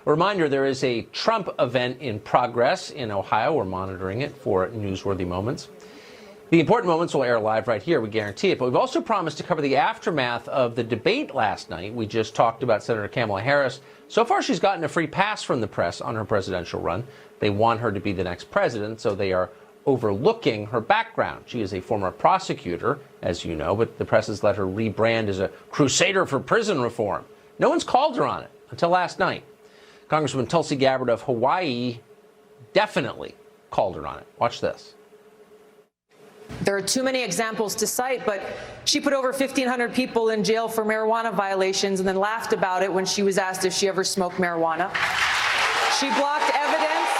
A reminder, there is a Trump event in progress in Ohio. We're monitoring it for newsworthy moments. The important moments will air live right here, we guarantee it. But we've also promised to cover the aftermath of the debate last night. We just talked about Senator Kamala Harris. So far, she's gotten a free pass from the press on her presidential run. They want her to be the next president, so they are overlooking her background. She is a former prosecutor, as you know, but the press has let her rebrand as a crusader for prison reform. No one's called her on it until last night. Congresswoman Tulsi Gabbard of Hawaii definitely called her on it. Watch this. There are too many examples to cite, but she put over 1,500 people in jail for marijuana violations and then laughed about it when she was asked if she ever smoked marijuana. She blocked evidence.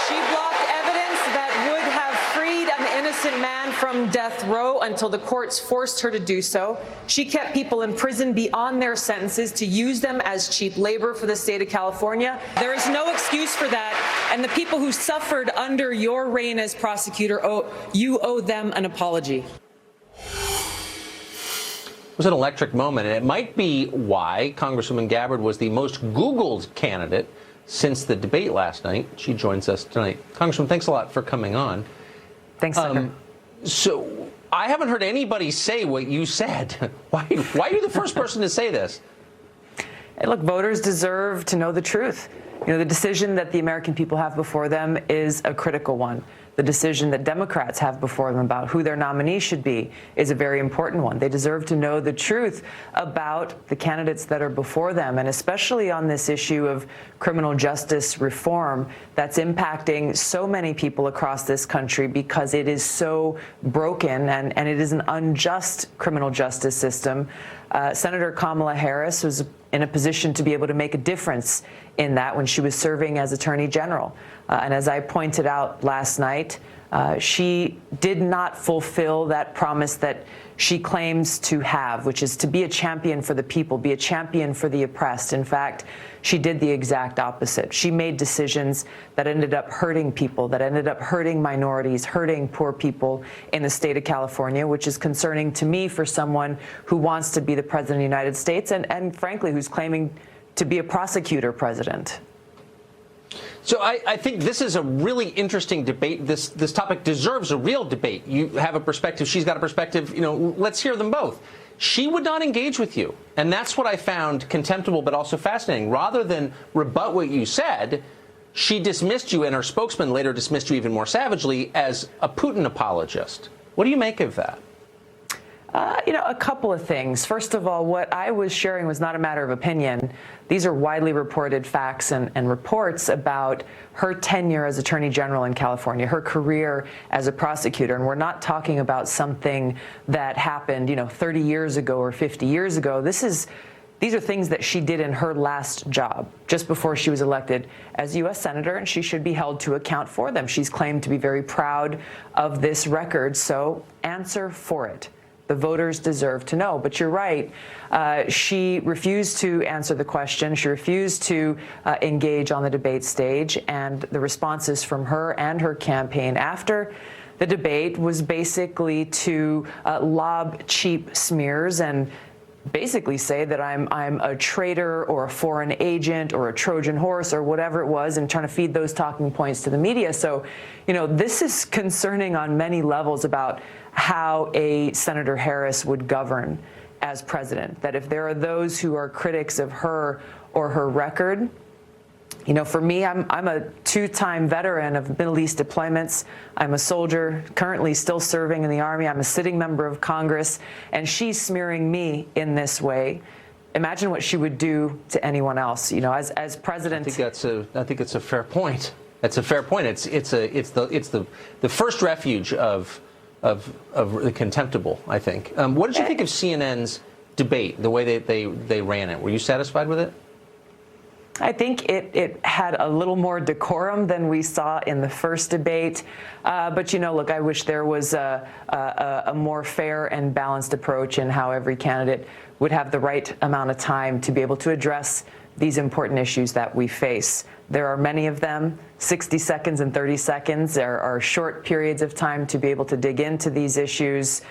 She blocked evidence that would have freed an innocent man from death row until the courts forced her to do so. She kept people in prison beyond their sentences to use them as cheap labor for the state of California. There is no excuse for that. And the people who suffered under your reign as prosecutor, you owe them an apology. It was an electric moment, and it might be why Congresswoman Gabbard was the most Googled candidate since the debate last night. She joins us tonight. Congresswoman, thanks a lot for coming on. Thanks, Tucker. So I haven't heard anybody say what you said. Why are you the first person to say this? Hey, look, voters deserve to know the truth. You know, the decision that the American people have before them is a critical one. The decision that Democrats have before them about who their nominee should be is a very important one. They deserve to know the truth about the candidates that are before them, and especially on this issue of criminal justice reform that's impacting so many people across this country because it is so broken and it is an unjust criminal justice system. Senator Kamala Harris was in a position to be able to make a difference in that when she was serving as Attorney General. And as I pointed out last night, she did not fulfill that promise that she claims to have, which is to be a champion for the people, be a champion for the oppressed. In fact, she did the exact opposite. She made decisions that ended up hurting people, that ended up hurting minorities, hurting poor people in the state of California, which is concerning to me for someone who wants to be the president of the United States and frankly, who's claiming to be a prosecutor president. So I think this is a really interesting debate. This topic deserves a real debate. You have a perspective. She's got a perspective. You know, let's hear them both. She would not engage with you. And that's what I found contemptible but also fascinating. Rather than rebut what you said, she dismissed you, and her spokesman later dismissed you even more savagely as a Putin apologist. What do you make of that? You know, a couple of things. First of all, what I was sharing was not a matter of opinion. These are widely reported facts and reports about her tenure as Attorney General in California, her career as a prosecutor. And we're not talking about something that happened, 30 years ago or 50 years ago. These are things that she did in her last job, just before she was elected as U.S. Senator, and she should be held to account for them. She's claimed to be very proud of this record, so answer for it. The voters deserve to know. But you're right. She refused to answer the question. She refused to engage on the debate stage. And the responses from her and her campaign after the debate was basically to lob cheap smears and basically say that I'm a traitor or a foreign agent or a Trojan horse or whatever it was, and trying to feed those talking points to the media. So, this is concerning on many levels about how a Senator Harris would govern as president. That if there are those who are critics of her or her record, for me, I'm a two-time veteran of Middle East deployments. I'm a soldier currently still serving in the Army. I'm a sitting member of Congress, and she's smearing me in this way. Imagine what she would do to anyone else. As president. I think it's a fair point. That's a fair point. It's the first refuge of the contemptible, I think. What did you think of CNN's debate, the way they ran it? Were you satisfied with it? I think it had a little more decorum than we saw in the first debate. But, look, I wish there was a more fair and balanced approach in how every candidate would have the right amount of time to be able to address these important issues that we face. There are many of them. 60 seconds and 30 seconds are short periods of time to be able to dig into these issues.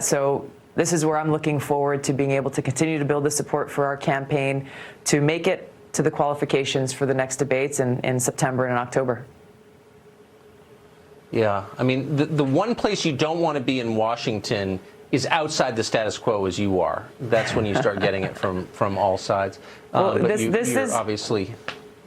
So this is where I'm looking forward to being able to continue to build the support for our campaign, to make it to the qualifications for the next debates in September and in October. Yeah, I mean, the one place you don't want to be in Washington is outside the status quo as you are. That's when you start getting it from all sides. Well, but you're is obviously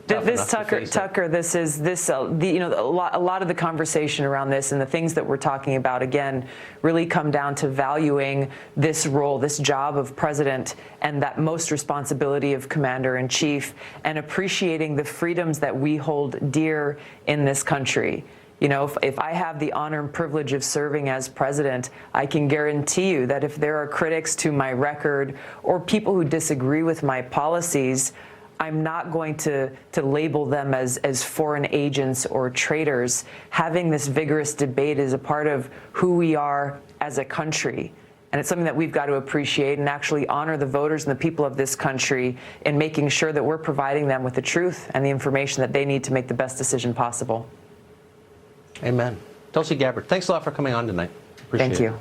this Tucker. This is a lot of the conversation around this and the things that we're talking about again really come down to valuing this role, this job of president, and that most responsibility of commander in chief, and appreciating the freedoms that we hold dear in this country. You know, if I have the honor and privilege of serving as president, I can guarantee you that if there are critics to my record or people who disagree with my policies, I'm not going to label them as foreign agents or traitors. Having this vigorous debate is a part of who we are as a country. And it's something that we've got to appreciate and actually honor the voters and the people of this country in making sure that we're providing them with the truth and the information that they need to make the best decision possible. Amen. Tulsi Gabbard, thanks a lot for coming on tonight. Appreciate it. Thank you.